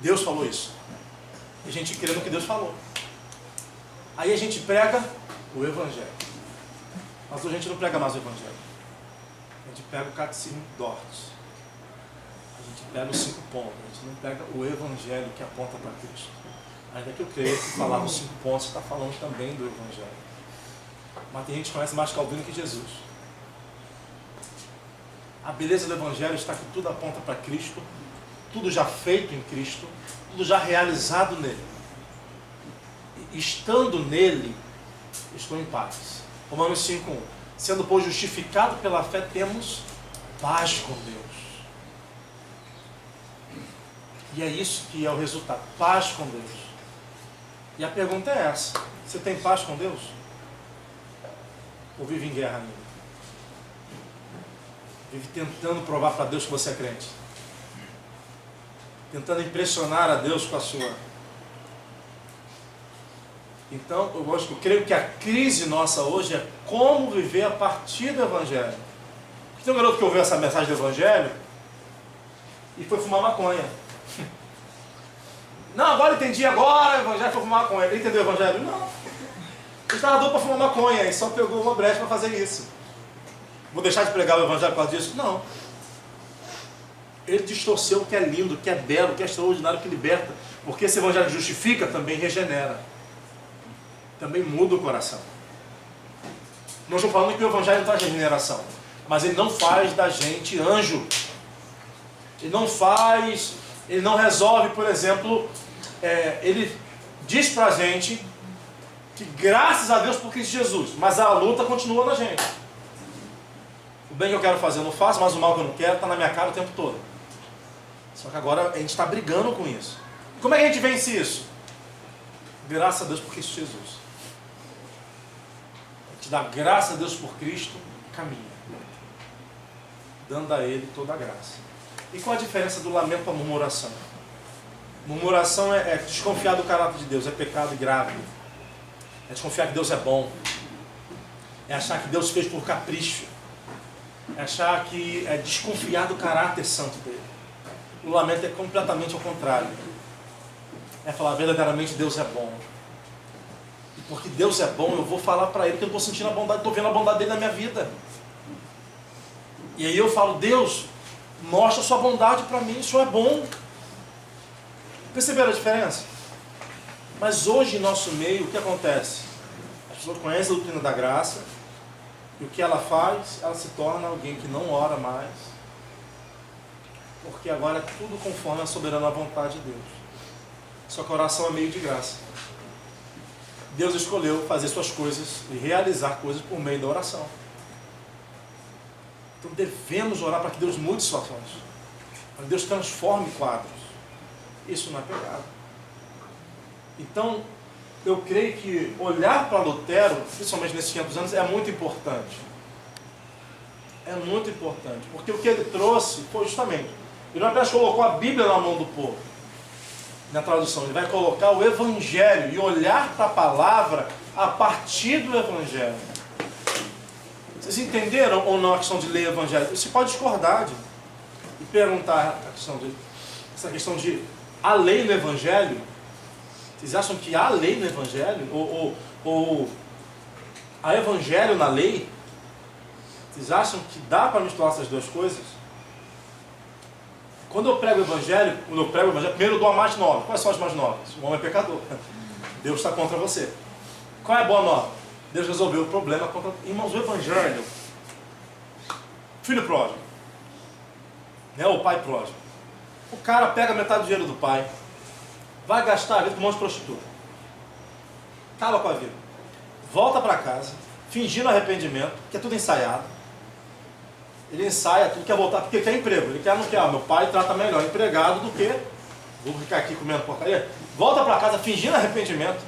Deus falou isso. E a gente crê no que Deus falou. Aí a gente prega o Evangelho. Mas hoje a gente não prega mais o Evangelho. A gente pega o Catecismo Dort. A gente pega os 5 pontos. A gente não pega o Evangelho que aponta para Cristo. Ainda que eu creio que falar os 5 pontos está falando também do Evangelho. Mas tem gente que conhece mais Calvino que Jesus. A beleza do Evangelho está que tudo aponta para Cristo, tudo já feito em Cristo, tudo já realizado nele. E estando nele, estou em paz. Romanos 5:1. Sendo, pois, justificado pela fé, temos paz com Deus. E é isso que é o resultado, paz com Deus. E a pergunta é essa: você tem paz com Deus? Ou vive em guerra ainda? Vive tentando provar para Deus que você é crente? Tentando impressionar a Deus com a sua... Então, eu creio que a crise nossa hoje é como viver a partir do Evangelho. Tem um garoto que ouviu essa mensagem do Evangelho e foi fumar maconha. Não, agora entendi, agora o Evangelho foi fumar maconha. Ele entendeu o Evangelho? Não. Ele estava doido para fumar maconha e só pegou uma brecha para fazer isso. Vou deixar de pregar o Evangelho por causa disso? Não. Ele distorceu o que é lindo, o que é belo, o que é extraordinário, o que liberta. Porque esse Evangelho justifica, também regenera. Também muda o coração. Não estou falando que o Evangelho não traz regeneração, mas ele não faz da gente anjo. Ele não resolve, por exemplo, ele diz pra gente que graças a Deus por Cristo Jesus, mas a luta continua na gente. O bem que eu quero fazer eu não faço, mas o mal que eu não quero está na minha cara o tempo todo. Só que agora a gente está brigando com isso. Como é que a gente vence isso? Graças a Deus por Cristo Jesus. A gente dá graças a Deus por Cristo e caminha, dando a Ele toda a graça. E qual a diferença do lamento para a murmuração? Murmuração é desconfiar do caráter de Deus, é pecado grave. É desconfiar que Deus é bom. É achar que Deus fez por capricho. É achar que é desconfiar do caráter santo dele. O lamento é completamente ao contrário. É falar verdadeiramente Deus é bom. E porque Deus é bom, eu vou falar para Ele que eu estou sentindo a bondade, estou vendo a bondade dele na minha vida. E aí eu falo, Deus, mostra a sua bondade para mim, isso é bom. Perceberam a diferença? Mas hoje em nosso meio, o que acontece? As pessoas conhecem a doutrina da graça, e o que ela faz? Ela se torna alguém que não ora mais, porque agora é tudo conforme a soberana vontade de Deus. Só que a oração é meio de graça. Deus escolheu fazer suas coisas e realizar coisas por meio da oração. Então devemos orar para que Deus mude situações, para que Deus transforme quadros. Isso não é pecado. Então, eu creio que olhar para Lutero, principalmente nesses 500 anos, é muito importante. É muito importante, porque o que ele trouxe foi justamente, ele não apenas colocou a Bíblia na mão do povo, na tradução, ele vai colocar o Evangelho e olhar para a palavra a partir do Evangelho. Vocês entenderam ou não a questão de ler o Evangelho? Você pode discordar e perguntar essa questão de a lei no Evangelho. Vocês acham que há lei no Evangelho? Ou há Evangelho na lei? Vocês acham que dá para misturar essas duas coisas? Quando eu prego o Evangelho, primeiro eu dou a mais nova. Quais são as mais novas? O homem é pecador. Deus está contra você. Qual é a boa nova? Deus resolveu o problema contra... Irmãos, o Evangelho, filho pródigo, né? O pai pródigo. O cara pega metade do dinheiro do pai, vai gastar a vida com um monte de prostituta, acaba com a vida, volta para casa, fingindo arrependimento, que é tudo ensaiado. Ele ensaia tudo, quer voltar, porque quer emprego. Ele quer, não quer, meu pai trata melhor empregado do que vou ficar aqui comendo porcaria. Volta para casa fingindo arrependimento.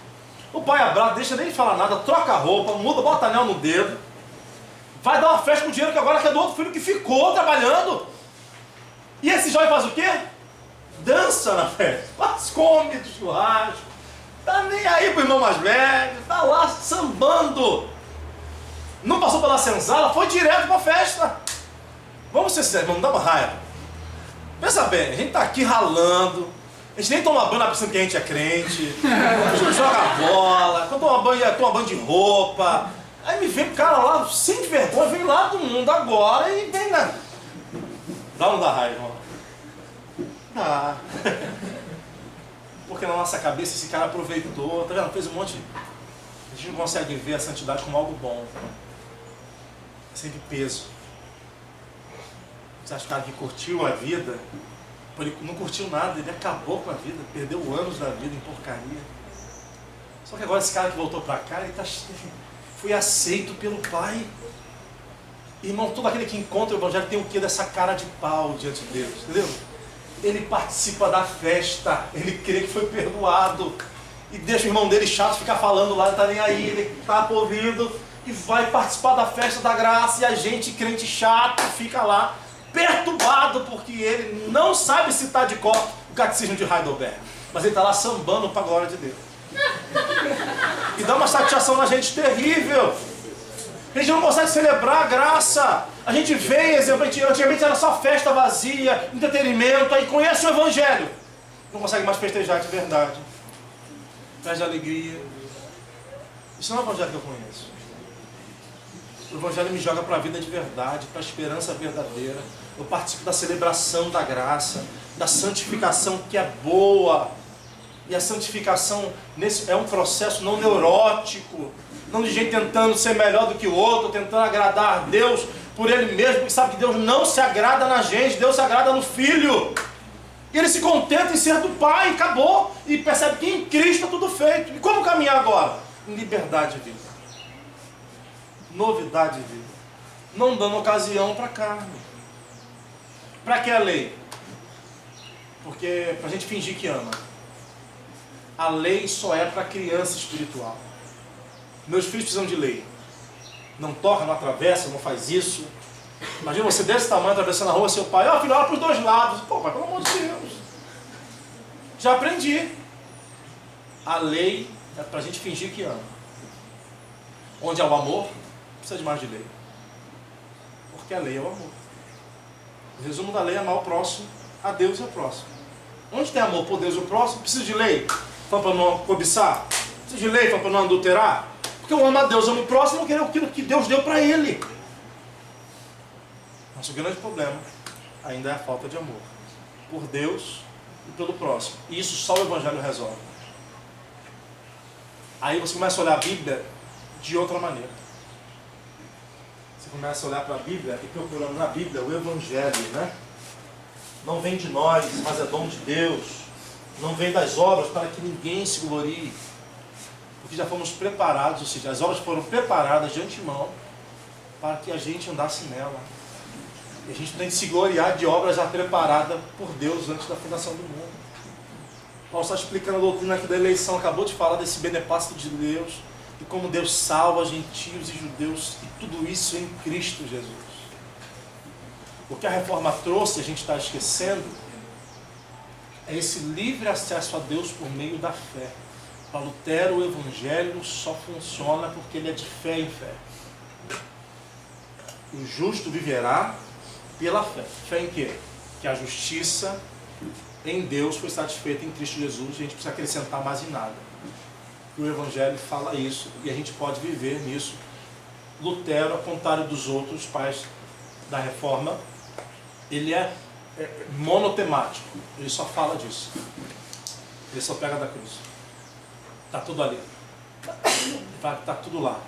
O pai abraça, deixa nem falar nada, troca a roupa, muda, bota anel no dedo, vai dar uma festa com o dinheiro que agora é do outro filho que ficou trabalhando. E esse jovem faz o quê? Dança na festa, come do churrasco, tá nem aí pro irmão mais velho, tá lá sambando. Não passou pela senzala, foi direto pra festa. Vamos ser sérios, vamos dar uma raiva. Pensa bem, a gente tá aqui ralando, A gente nem toma banho lá pensando que a gente é crente. A gente não joga bola. Quando toma banho de roupa. Aí me vem o cara lá, sem vergonha, vem lá do mundo agora e vem na... Dá ou não dá raiva, irmão? Dá. Porque na nossa cabeça esse cara aproveitou, tá vendo? Fez um monte. A gente não consegue ver a santidade como algo bom. É sempre peso. Você acha que o cara que curtiu a vida, ele não curtiu nada, ele acabou com a vida, perdeu anos da vida em porcaria. Só que agora esse cara que voltou pra cá, ele foi aceito pelo Pai. Irmão, todo aquele que encontra o Evangelho tem o quê dessa cara de pau diante de Deus, entendeu? Ele participa da festa, ele crê que foi perdoado. E deixa o irmão dele chato ficar falando lá, não tá nem aí, ele tá ouvindo e vai participar da festa da graça. E a gente, crente chato, fica lá perturbado porque ele não sabe citar de cor o catecismo de Heidelberg. Mas ele tá lá sambando para a glória de Deus. E dá uma satisfação na gente terrível. A gente não consegue celebrar a graça. A gente vê, exemplo, antigamente era só festa vazia, entretenimento, aí conhece o Evangelho. Não consegue mais festejar de verdade. Traz alegria. Isso não é o Evangelho que eu conheço. O Evangelho me joga para a vida de verdade, para a esperança verdadeira. Eu participo da celebração da graça, da santificação que é boa. E a santificação é um processo não neurótico, não de gente tentando ser melhor do que o outro, tentando agradar a Deus por Ele mesmo, porque sabe que Deus não se agrada na gente, Deus se agrada no Filho. E Ele se contenta em ser do Pai, acabou, e percebe que em Cristo é tudo feito. E como caminhar agora? Em liberdade de vida, novidade de vida, não dando ocasião para a carne. Para que a lei? Porque para a gente fingir que ama. A lei só é para criança espiritual. Meus filhos precisam de lei. Não toca, não atravessa, não faz isso. Imagina você desse tamanho atravessando a rua, seu pai, filho, olha para os dois lados. Pô, pai, pelo amor de Deus. Já aprendi. A lei é para a gente fingir que ama. Onde há o amor, não precisa de mais de lei. Porque a lei é o amor. O resumo da lei é amar o próximo, a Deus e ao próximo. Onde tem amor por Deus e o próximo, precisa de lei. Fala para não cobiçar? Precisa de lei, fala para não adulterar? Porque eu amo a Deus, amo o próximo, eu quero aquilo que Deus deu para ele. Nosso grande problema ainda é a falta de amor. Por Deus e pelo próximo. E isso só o Evangelho resolve. Aí você começa a olhar a Bíblia de outra maneira. Você começa a olhar para a Bíblia e procurando na Bíblia o Evangelho, né? Não vem de nós, mas é dom de Deus. Não vem das obras para que ninguém se glorie. Porque já fomos preparados, ou seja, as obras foram preparadas de antemão para que a gente andasse nela. E a gente tem que se gloriar de obras já preparadas por Deus antes da fundação do mundo. Paulo está explicando a doutrina aqui da eleição, acabou de falar desse beneplácito de Deus, e como Deus salva gentios e judeus, e tudo isso em Cristo Jesus. O que a reforma trouxe, a gente está esquecendo, é esse livre acesso a Deus por meio da fé. Para Lutero, o Evangelho só funciona porque ele é de fé em fé. O justo viverá pela fé. Fé em quê? Que a justiça em Deus foi satisfeita em Cristo Jesus, a gente precisa acrescentar mais em nada. E o Evangelho fala isso, e a gente pode viver nisso. Lutero, ao contrário dos outros pais da Reforma, ele é monotemático, ele só fala disso. Ele só pega da cruz. Está tudo ali. Ele fala que está tudo lá.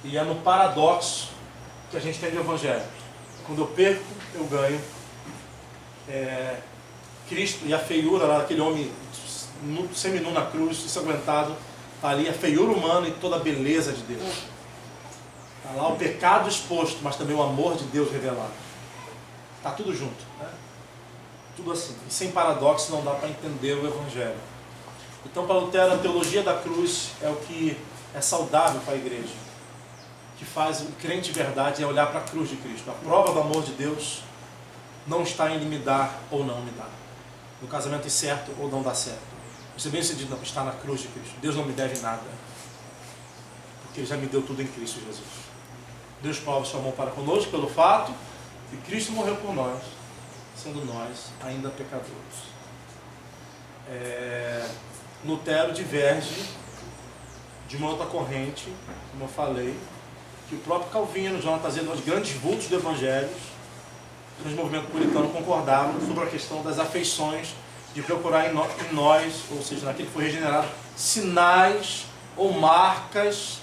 E é no paradoxo que a gente tem do Evangelho. Quando eu perco, eu ganho. Cristo e a feiura lá daquele homem seminu na cruz, ensanguentado, está ali a feiura humana e toda a beleza de Deus. Está lá o pecado exposto, mas também o amor de Deus revelado. Está tudo junto, né? Tudo assim. E sem paradoxo não dá para entender o Evangelho. Então, para Lutero, a teologia da cruz é o que é saudável para a igreja. O que faz o crente de verdade é olhar para a cruz de Cristo. A prova do amor de Deus não está em ele me dar ou não me dar. No casamento é certo ou não dá certo. Você bem decidido não está na cruz de Cristo. Deus não me deve nada. Porque Ele já me deu tudo em Cristo Jesus. Deus prova seu amor para conosco pelo fato que Cristo morreu por nós, sendo nós ainda pecadores. Lutero diverge de uma outra corrente, como eu falei, que o próprio Calvino, Jonathan Edwards, os grandes vultos do Evangelho, os movimentos puritanos concordavam sobre a questão das afeições, de procurar em nós, ou seja, naquele que foi regenerado, sinais ou marcas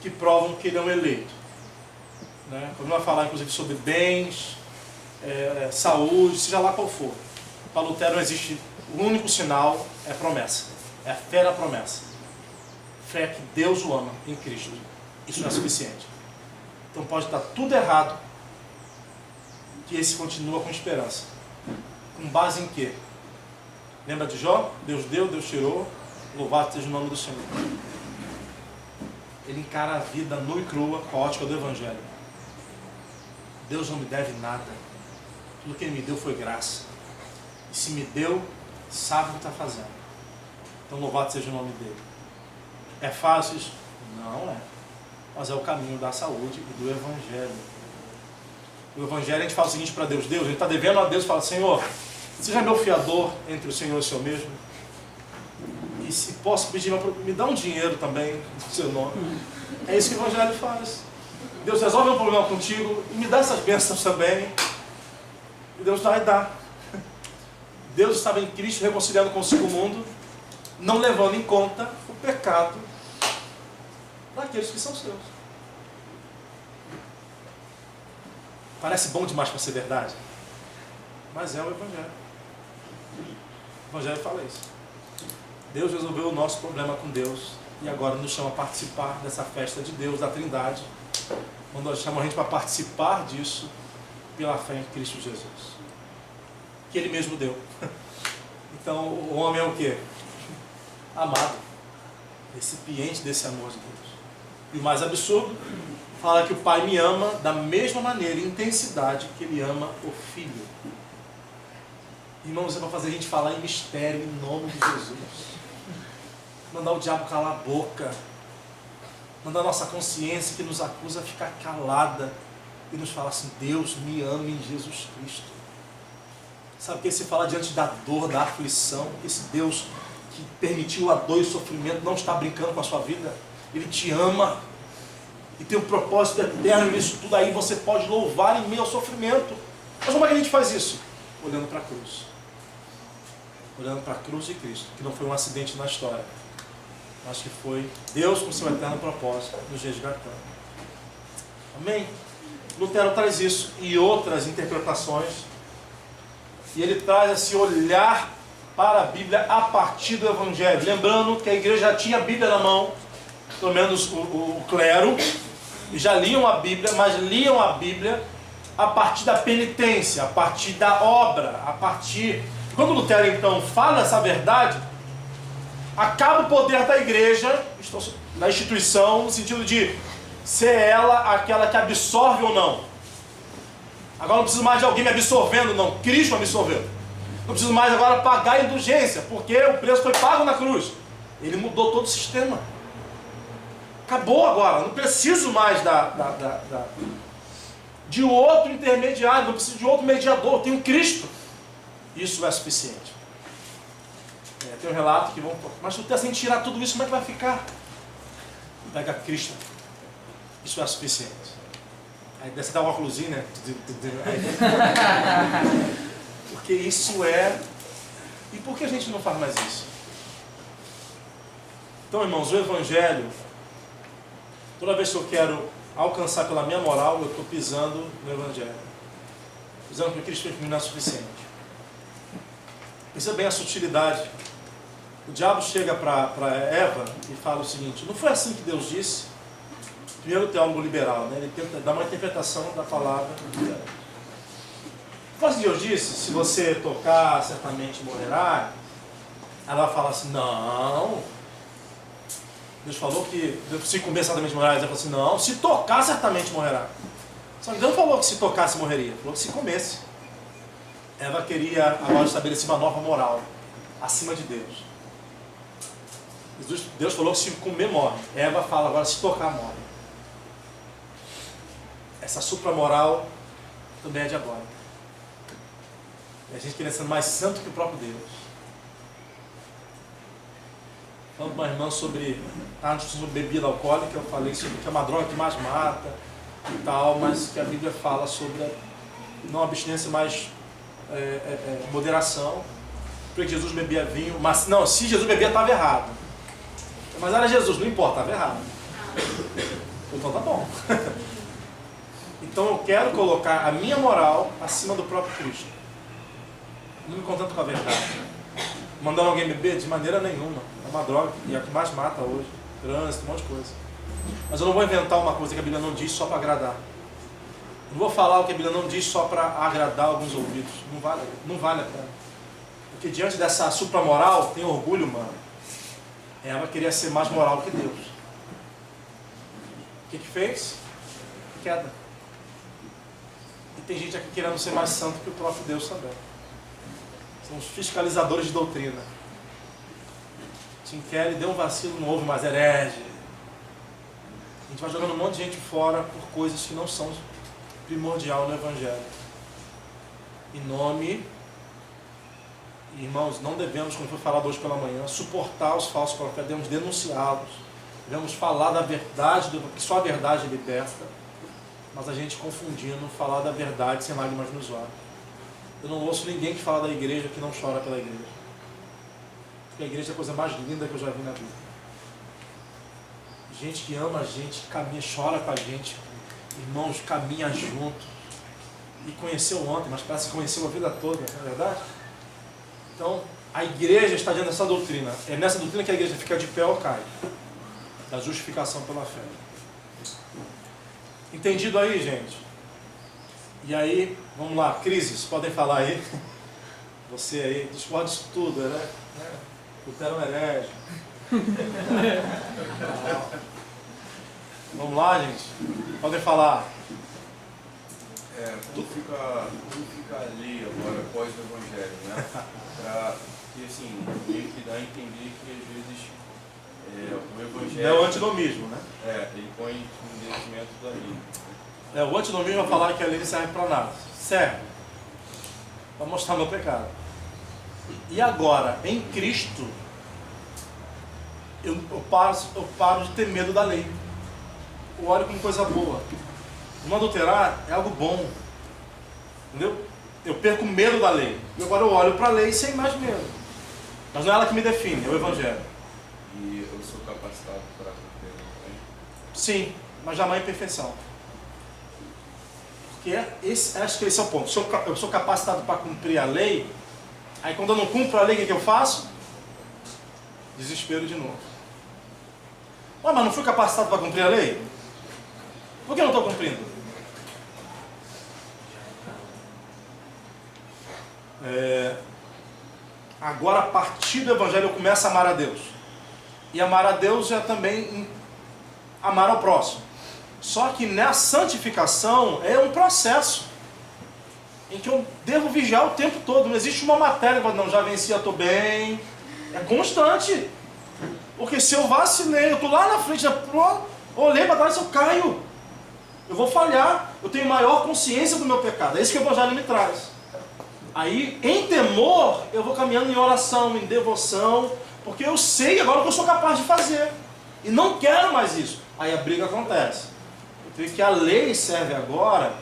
que provam que ele é um eleito. Né? Quando vai falar, inclusive, sobre bens, saúde, seja lá qual for. Para Lutero não existe, o único sinal é a promessa, é a fé na promessa. Fé que Deus o ama em Cristo. Isso não é suficiente. Então pode estar tudo errado, que esse continua com esperança. Com base em quê? Lembra de Jó? Deus deu, Deus tirou, louvado seja o nome do Senhor. Ele encara a vida nua e crua com a ótica do Evangelho. Deus não me deve nada. Tudo que Ele me deu foi graça. E se me deu, sabe o que está fazendo. Então louvado seja o nome dEle. É fácil isso? Não é. Mas é o caminho da saúde e do Evangelho. O Evangelho, a gente fala o seguinte para Deus: Deus, a gente está devendo a Deus e fala: Senhor, seja meu fiador entre o Senhor e o Senhor mesmo. E se posso pedir, me dá um dinheiro também, no seu nome. É isso que o Evangelho faz. Deus resolve um problema contigo e me dá essas bênçãos também. E Deus vai dar. Deus estava em Cristo reconciliando consigo o mundo, não levando em conta o pecado daqueles que são seus. Parece bom demais para ser verdade, mas é o Evangelho. O Evangelho fala isso. Deus resolveu o nosso problema com Deus e agora nos chama a participar dessa festa de Deus, da Trindade, quando nós chamamos a gente para participar disso pela fé em Cristo Jesus, que Ele mesmo deu. Então o homem é o quê? Amado, recipiente desse amor de Deus. E o mais absurdo, fala que o Pai me ama da mesma maneira, intensidade que Ele ama o Filho. Irmãos, é para fazer a gente falar em mistério, em nome de Jesus. Mandar o diabo calar a boca. Mandar a nossa consciência que nos acusa a ficar calada e nos falar assim: Deus me ama em Jesus Cristo. Sabe o que se fala diante da dor, da aflição? Esse Deus que permitiu a dor e o sofrimento não está brincando com a sua vida. Ele te ama e tem um propósito eterno nisso tudo. Aí você pode louvar em meio ao sofrimento. Mas como é que a gente faz isso? Olhando para a cruz. Olhando para a cruz de Cristo, que não foi um acidente na história, mas que foi Deus com seu eterno propósito nos resgatando. Amém? Lutero traz isso e outras interpretações, e ele traz esse olhar para a Bíblia a partir do Evangelho. Lembrando que a igreja já tinha a Bíblia na mão, pelo menos o clero, e já liam a Bíblia, mas liam a Bíblia a partir da penitência, a partir da obra, a partir... Quando Lutero então fala essa verdade, acaba o poder da igreja, na instituição, no sentido de ser ela aquela que absorve ou não. Agora não preciso mais de alguém me absorvendo, não. Cristo me absorveu. Não preciso mais agora pagar a indulgência, porque o preço foi pago na cruz. Ele mudou todo o sistema. Acabou agora, não preciso mais de outro intermediário, não preciso de outro mediador, eu tenho Cristo. Isso é suficiente. Tem um relato que vão... Mas tu tá sem tirar tudo isso, como é que vai ficar? Pega Cristo. Isso é suficiente. Aí desce dar um óculosinho, né? Porque isso é... E por que a gente não faz mais isso? Então, irmãos, o Evangelho, toda vez que eu quero alcançar pela minha moral, eu estou pisando no Evangelho. Pisando que Cristo fez por mim não é suficiente. Perceba bem a sutilidade. O diabo chega para Eva e fala o seguinte: não foi assim que Deus disse? Primeiro o teólogo liberal, né? Ele tenta dar uma interpretação da palavra. Foi assim que Deus disse: se você tocar, certamente morrerá. Ela vai falar assim: não. Deus falou que se comer, certamente morrerá. Ele falou assim: não, se tocar, certamente morrerá. Só que Deus não falou que se tocasse morreria, falou que se comesse. Eva queria agora estabelecer uma nova moral acima de Deus. Deus falou que se comer morre. Eva fala agora se tocar morre. Essa supramoral também é diabólica. E a gente queria ser mais santo que o próprio Deus. falando com uma irmã sobre bebida alcoólica, eu falei sobre que é uma droga que mais mata e tal, mas que a Bíblia fala sobre não abstinência, mas moderação. Porque Jesus bebia vinho, mas não, se Jesus bebia estava errado. Mas era Jesus, não importa, estava errado. Então tá bom. Então eu quero colocar a minha moral acima do próprio Cristo. Não me contento com a verdade. Mandando alguém beber? De maneira nenhuma. É uma droga e é a que mais mata hoje. Trânsito, um monte de coisa. Mas eu não vou inventar uma coisa que a Bíblia não diz só para agradar. Não vou falar o que a Bíblia não diz só para agradar alguns ouvidos. Não vale a pena. Porque diante dessa supramoral tem orgulho humano. Ela queria ser mais moral que Deus. O que fez? Queda. E tem gente aqui querendo ser mais santo que o próprio Deus também. São os fiscalizadores de doutrina. Tim Keller deu um vacilo, não houve mais herege. A gente vai jogando um monte de gente fora por coisas que não são primordial no Evangelho. Em nome, irmãos, não devemos, como foi falado hoje pela manhã, suportar os falsos profetas, devemos denunciá-los. Devemos falar da verdade, porque só a verdade liberta. Mas a gente confundindo falar da verdade sem lágrimas nos olhos. Eu não ouço ninguém que fala da igreja que não chora pela igreja. Porque a igreja é a coisa mais linda que eu já vi na vida. Gente que ama a gente, caminha, chora com a gente. Irmãos, caminha junto. E conheceu ontem, mas parece que conheceu a vida toda, não é verdade? Então, a igreja está diante dessa doutrina. É nessa doutrina que a igreja fica de pé ou cai. Da justificação pela fé. Entendido aí, gente? E aí, vamos lá, crises, podem falar aí. Você aí, discorda disso tudo, né? Lutero é um herege. Vamos lá, gente? Podem falar. Tudo fica ali agora, após o Evangelho, né? Porque assim, meio que dá a entender que às vezes o Evangelho... É o antinomismo, né? Ele põe um descimento da lei. O antinomismo vai falar que a lei não serve para nada. Serve. Para mostrar meu pecado. E agora, em Cristo, eu paro de ter medo da lei. Eu olho como coisa boa. Não adulterar é algo bom. Entendeu? Eu perco medo da lei. E agora eu olho para a lei sem mais medo. Mas não é ela que me define, é o Evangelho. E eu sou capacitado para cumprir a lei? Sim, mas jamais em perfeição. Porque acho que esse é o ponto. Eu sou capacitado para cumprir a lei. Aí quando eu não cumpro a lei, o que eu faço? Desespero de novo. Ué, mas não fui capacitado para cumprir a lei? Por que eu não estou cumprindo? Agora, a partir do Evangelho, eu começo a amar a Deus. E amar a Deus é também amar ao próximo. Só que na santificação é um processo em que eu devo vigiar o tempo todo. Não existe uma matéria, não, já venci, eu estou bem. É constante. Porque se eu vacilei, eu estou lá na frente, olhei para trás, eu caio. Eu vou falhar. Eu tenho maior consciência do meu pecado. É isso que o Evangelho me traz. Aí, em temor, eu vou caminhando em oração, em devoção, porque eu sei agora o que eu sou capaz de fazer. E não quero mais isso. Aí a briga acontece. Eu creio que a lei serve agora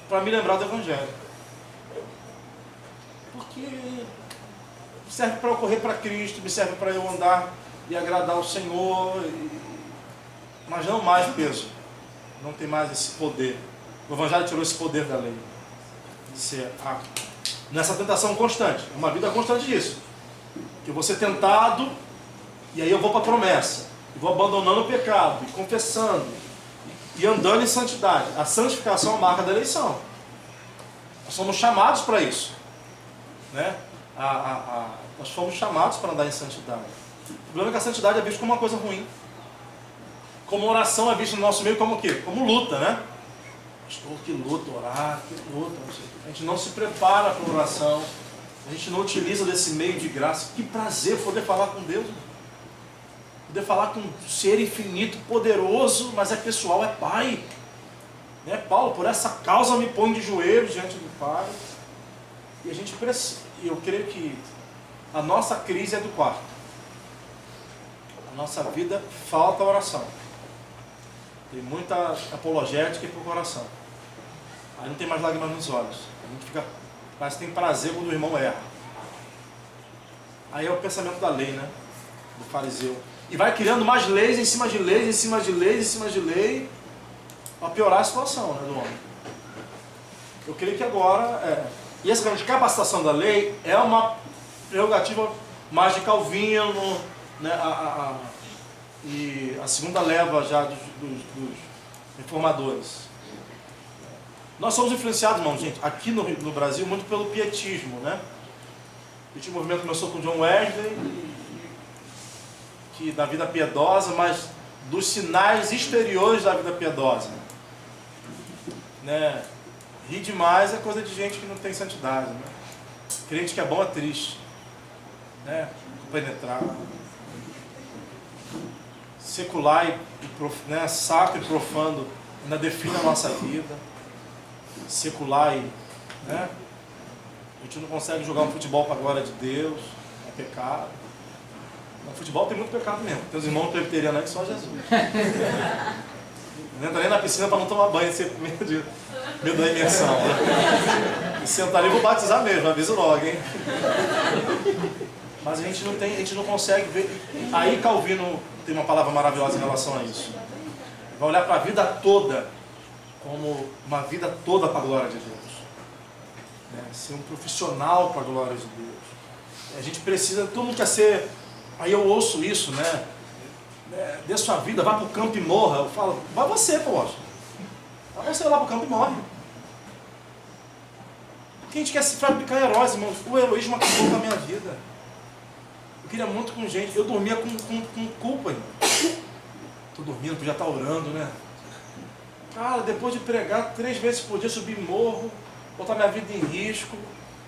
para me lembrar do Evangelho. Porque serve para eu correr para Cristo, me serve para eu andar e agradar o Senhor, mas não mais peso. Não tem mais esse poder. O Evangelho tirou esse poder da lei. De ser nessa tentação constante. É uma vida constante disso. Que eu vou ser tentado, e aí eu vou para a promessa. E vou abandonando o pecado, e confessando, e andando em santidade. A santificação é a marca da eleição. Nós somos chamados para isso. Né? Nós fomos chamados para andar em santidade. O problema é que a santidade é vista como uma coisa ruim. Como oração é vista no nosso meio como o quê? Como luta, né? Pastor, que luta, orar, que luta. A gente não se prepara para oração. A gente não utiliza desse meio de graça. Que prazer poder falar com Deus. Poder falar com um ser infinito, poderoso, mas é pessoal, é Pai. Né? Paulo, por essa causa me põe de joelhos diante do Pai. E a gente precisa. Eu creio que a nossa crise é do quarto. nossa vida falta oração. Tem muita apologética e pouca oração. Aí não tem mais lágrimas nos olhos. A gente fica, parece que tem prazer quando o irmão erra. Aí é o pensamento da lei, né? Do fariseu. E vai criando mais leis em cima de leis, em cima de leis, em cima de lei, para piorar a situação, né, do homem. Eu creio que agora, e essa questão de capacitação da lei é uma prerrogativa mais de Calvino, né, e a segunda leva já dos reformadores. Nós somos influenciados, irmão, gente, aqui no Brasil, muito pelo pietismo, né? O pietismo movimento começou com John Wesley, que da vida piedosa, mas dos sinais exteriores da vida piedosa. Né? Rir demais é coisa de gente que não tem santidade. Né? Crente que é bom é triste. Né? Penetrar. Secular né? Sacro e profano ainda define a nossa vida. Secular e... Né? A gente não consegue jogar um futebol para a glória de Deus. É pecado. No futebol tem muito pecado mesmo. Tem os irmãos presbiterianos aí que só Jesus. Não entra nem na piscina para não tomar banho, sem medo da imersão. Né? E sentar ali, vou batizar mesmo, aviso logo, hein? Mas a gente não consegue ver. Aí Calvino tem uma palavra maravilhosa em relação a isso. Vai olhar para a vida toda como uma vida toda para a glória de Deus. Né? Ser um profissional para a glória de Deus. A gente precisa, todo mundo quer ser. Aí eu ouço isso, né? Dê sua vida, vá para o campo e morra. Eu falo, vai você, poxa. Vai você lá para o campo e morre. Porque a gente quer se fabricar heróis, irmão. O heroísmo acabou com a minha vida. Eu queria muito com gente. Eu dormia com culpa, irmão. Estou dormindo, podia estar orando, né? Cara, depois de pregar 3 vezes por dia, subir morro, botar minha vida em risco,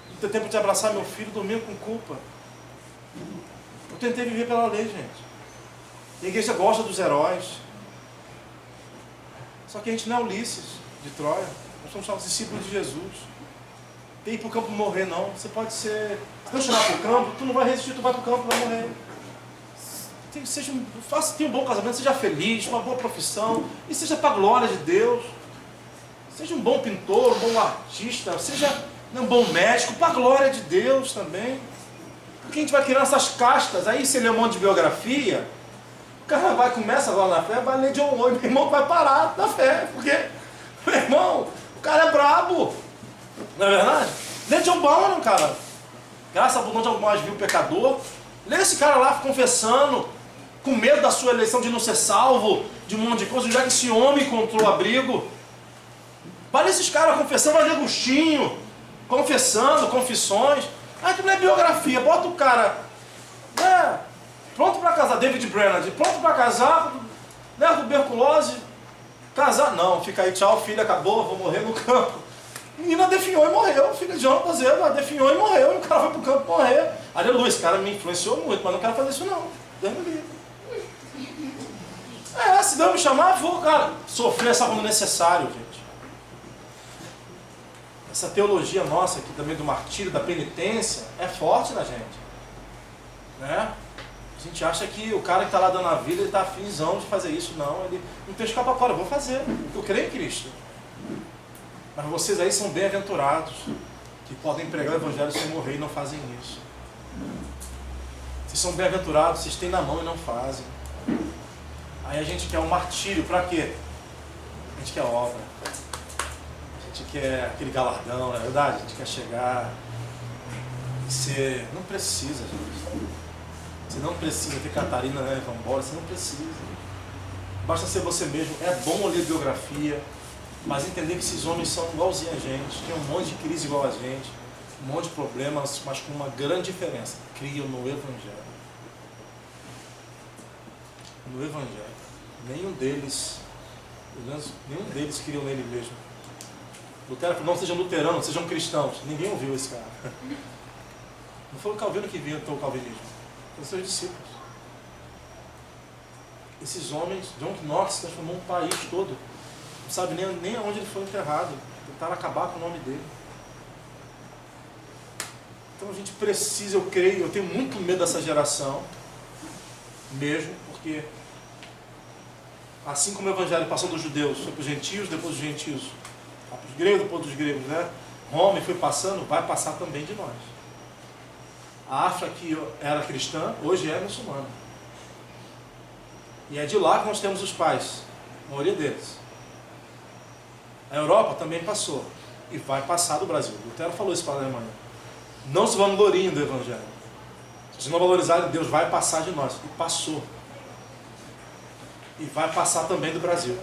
não ter tempo de abraçar meu filho, dormindo com culpa. Eu tentei viver pela lei, gente. A igreja gosta dos heróis. Só que a gente não é Ulisses de Troia. Nós somos discípulos de Jesus. Tem ir para o campo morrer, não. Você pode ser... Se não chamar para o campo, tu não vai resistir, tu vai para o campo e vai morrer. Tenha um bom casamento, seja feliz, uma boa profissão, e seja para a glória de Deus. Seja um bom pintor, um bom artista, seja um bom médico, para a glória de Deus também. Porque a gente vai criando essas castas, aí você lê um monte de biografia, o cara começa lá na fé, vai ler John Owen, meu irmão vai parar na fé, porque, meu irmão, o cara é brabo, não é verdade? Lê John Bonham, cara, graça abundante ao mais vil pecador, lê esse cara lá confessando, com medo da sua eleição de não ser salvo, de um monte de coisa, já que esse homem encontrou abrigo. Vai ler esses caras confessando, vai ler Agostinho, confessando, confissões. Aí tu lê biografia, bota o cara, pronto para casar, David Brainerd, pronto para casar, né, tuberculose, casar, não, fica aí, tchau, filho, acabou, vou morrer no campo. A menina definhou e morreu, filha de João Azevedo, definhou e morreu, e o cara foi pro campo morrer. Aleluia, esse cara me influenciou muito, mas não quero fazer isso não, Deus me livre. Se Deus me chamar, eu vou, cara, sofrer essa quando necessário, gente. Essa teologia nossa aqui também do martírio, da penitência, é forte na gente. Né? A gente acha que o cara que está lá dando a vida, ele está afinzão de fazer isso. Não, ele não tem escapatória, eu vou fazer. Eu creio em Cristo. Mas vocês aí são bem-aventurados, que podem pregar o evangelho sem morrer e não fazem isso. Vocês são bem-aventurados, vocês têm na mão e não fazem. Aí a gente quer um martírio, para quê? A gente quer obra. A gente quer aquele galardão, não é verdade? A gente quer chegar e ser... Não precisa, gente. Você não precisa ter Catarina, né? Vamos embora, você não precisa. Basta ser você mesmo. É bom ler biografia, mas entender que esses homens são igualzinhos a gente, tem um monte de crise igual a gente, um monte de problemas, mas com uma grande diferença. Criam no Evangelho. No Evangelho. Nenhum deles criam nele mesmo. Lutero falou, não sejam luteranos, sejam cristãos. Ninguém ouviu esse cara. Não foi o Calvino que inventou o calvinismo. Foram seus discípulos. Esses homens, John Knox transformou um país todo. Não sabe nem aonde ele foi enterrado. Tentaram acabar com o nome dele. Então a gente precisa, eu creio, eu tenho muito medo dessa geração. mesmo, porque assim como o evangelho passou dos judeus, foi para os gentios, depois dos gentios, para os gregos, depois dos gregos, né? Roma foi passando, vai passar também de nós. A África, que era cristã, hoje é muçulmana. E é de lá que nós temos os pais, a maioria deles. A Europa também passou, e vai passar do Brasil. Lutero falou isso para a Alemanha. Não se vangloriem do evangelho. Se não valorizarem Deus, vai passar de nós. E passou. E vai passar também do Brasil.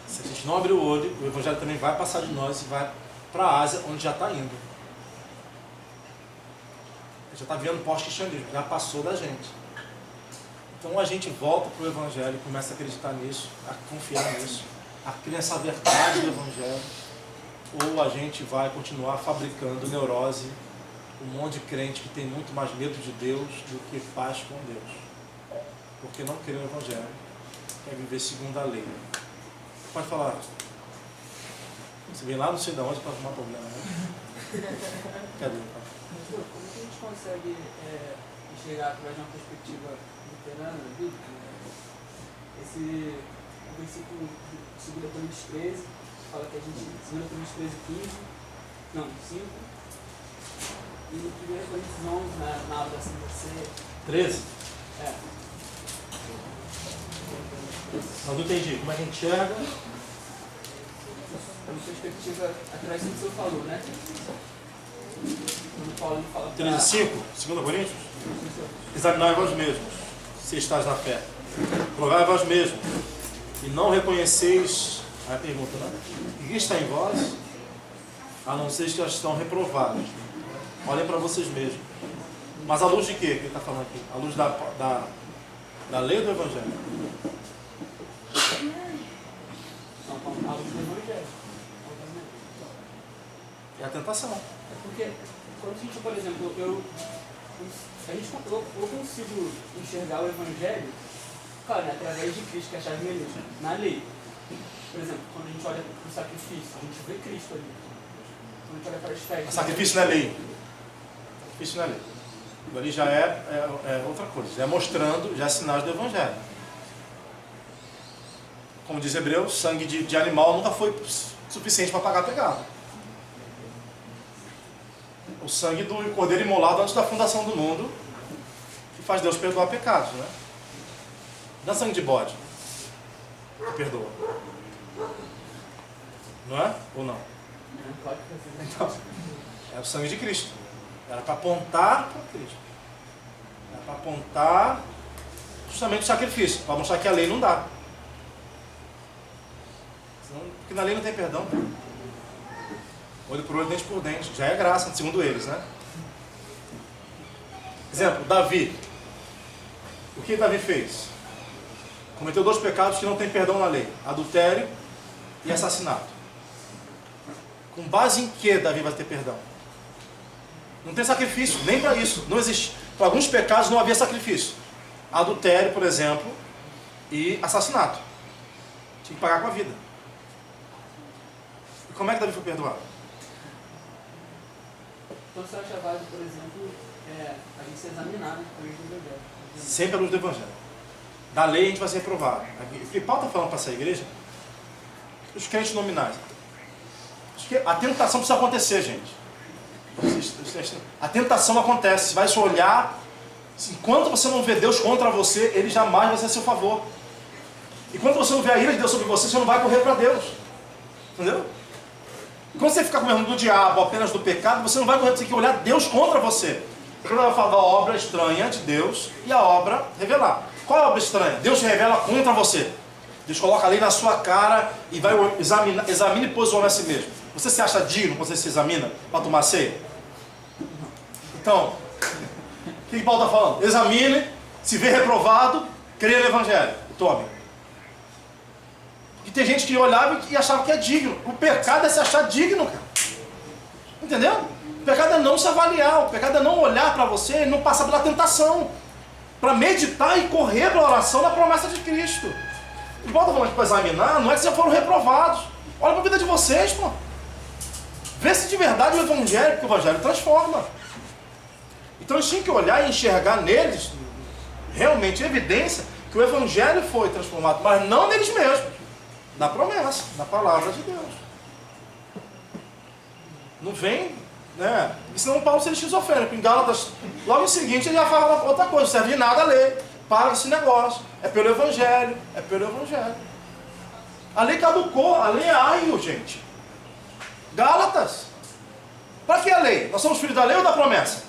Se a gente não abrir o olho, o evangelho também vai passar de nós e vai para a Ásia, onde já está indo. Já está vendo pós-cristianismo, já passou da gente. Então a gente volta para o evangelho, começa a acreditar nisso, a confiar nisso, a crer nessa verdade do evangelho, ou a gente vai continuar fabricando neurose, um monte de crente que tem muito mais medo de Deus do que paz com Deus. Porque não crê no evangelho, quer viver segundo a lei. Pode falar. Você vem lá não sei de onde para arrumar problema, né? Cadê? Como que a gente consegue enxergar através de uma perspectiva luterana, bíblica, esse versículo de 2 Coríntios 13 fala que a gente, 2 Coríntios 13, 15, não, 5, e 1 Coríntios 11, na aula da CVC. 13? É. Mas não entendi. Como é que a gente enxerga? Uma perspectiva através do que o senhor falou, né? Quando Paulo fala 13, 5, 2 Coríntios? Examinai vós mesmos, se estás na fé. Provai vós mesmos, e não reconheceis, aí a pergunta, né? E quem está em vós, a não ser que já estão reprovados. Olhem para vocês mesmos. Mas à luz de quê que ele está falando aqui? À luz da lei do Evangelho. Não, a luz do Evangelho. É a tentação. É porque, quando a gente, por exemplo, eu consigo enxergar o Evangelho, claro, né, através de Cristo, que é a chave hermenêutica, na lei. Por exemplo, quando a gente olha para o sacrifício, a gente vê Cristo ali. Quando a gente olha para as festas... O sacrifício não é lei. Sacrifício não é lei. Ali já é outra coisa. Já é mostrando, já é sinais do Evangelho. Como diz Hebreus, sangue de animal nunca foi suficiente para pagar pecado. O sangue do cordeiro imolado antes da fundação do mundo, que faz Deus perdoar pecados, né? Não é sangue de bode que perdoa. Não é? Ou não? Então, é o sangue de Cristo. Era para apontar para Cristo. Era para apontar justamente o sacrifício, para mostrar que a lei não dá. Porque na lei não tem perdão. Olho por olho, dente por dente. Já é graça, segundo eles, né? Exemplo, Davi. O que Davi fez? Cometeu 2 pecados que não tem perdão na lei. Adultério e assassinato. Com base em que Davi vai ter perdão? Não tem sacrifício, nem para isso. Não existe. Para alguns pecados não havia sacrifício. Adultério, por exemplo, e assassinato. Tinha que pagar com a vida. E como é que Davi foi perdoado? Então você acha válido, por exemplo, a gente se examinar a luz do Evangelho? Sempre a luz do Evangelho. Da lei a gente vai ser reprovado. O que Paulo está falando para essa igreja? Os crentes nominais. A tentação precisa acontecer, gente. A tentação acontece. Você vai se olhar. Enquanto você não vê Deus contra você, Ele jamais vai ser a seu favor. E quando você não vê a ira de Deus sobre você, você não vai correr para Deus. Entendeu? Quando você ficar com medo do diabo, apenas do pecado, você não vai correr, você tem que olhar Deus contra você. Porque ele vai falar da obra estranha de Deus e a obra revelar. Qual é a obra estranha? Deus se revela contra você. Deus coloca a lei na sua cara e vai examinar, examine e posiciona a si mesmo. Você se acha digno quando você se examina para tomar ceia? Então, o que Paulo está falando? Examine, se vê reprovado, creia no Evangelho. Tome. E tem gente que olhava e achava que é digno. O pecado é se achar digno, cara. Entendeu? O pecado é não se avaliar. O pecado é não olhar para você e não passar pela tentação. Para meditar e correr para a oração da promessa de Cristo. E Paulo está falando que para examinar, não é que vocês foram reprovados. Olha para a vida de vocês, pô. Vê se de verdade o Evangelho, porque o Evangelho transforma. Então eles tinham que olhar e enxergar neles, realmente evidência que o Evangelho foi transformado, mas não neles mesmos, na promessa, na palavra de Deus. Não vem, né? E senão o Paulo seria esquizofrênico. Em Gálatas, logo em seguinte, ele já fala outra coisa, não serve de nada a lei, para esse negócio, é pelo Evangelho, é pelo Evangelho. A lei caducou, a lei é aio, gente. Gálatas. Para que a lei? Nós somos filhos da lei ou da promessa?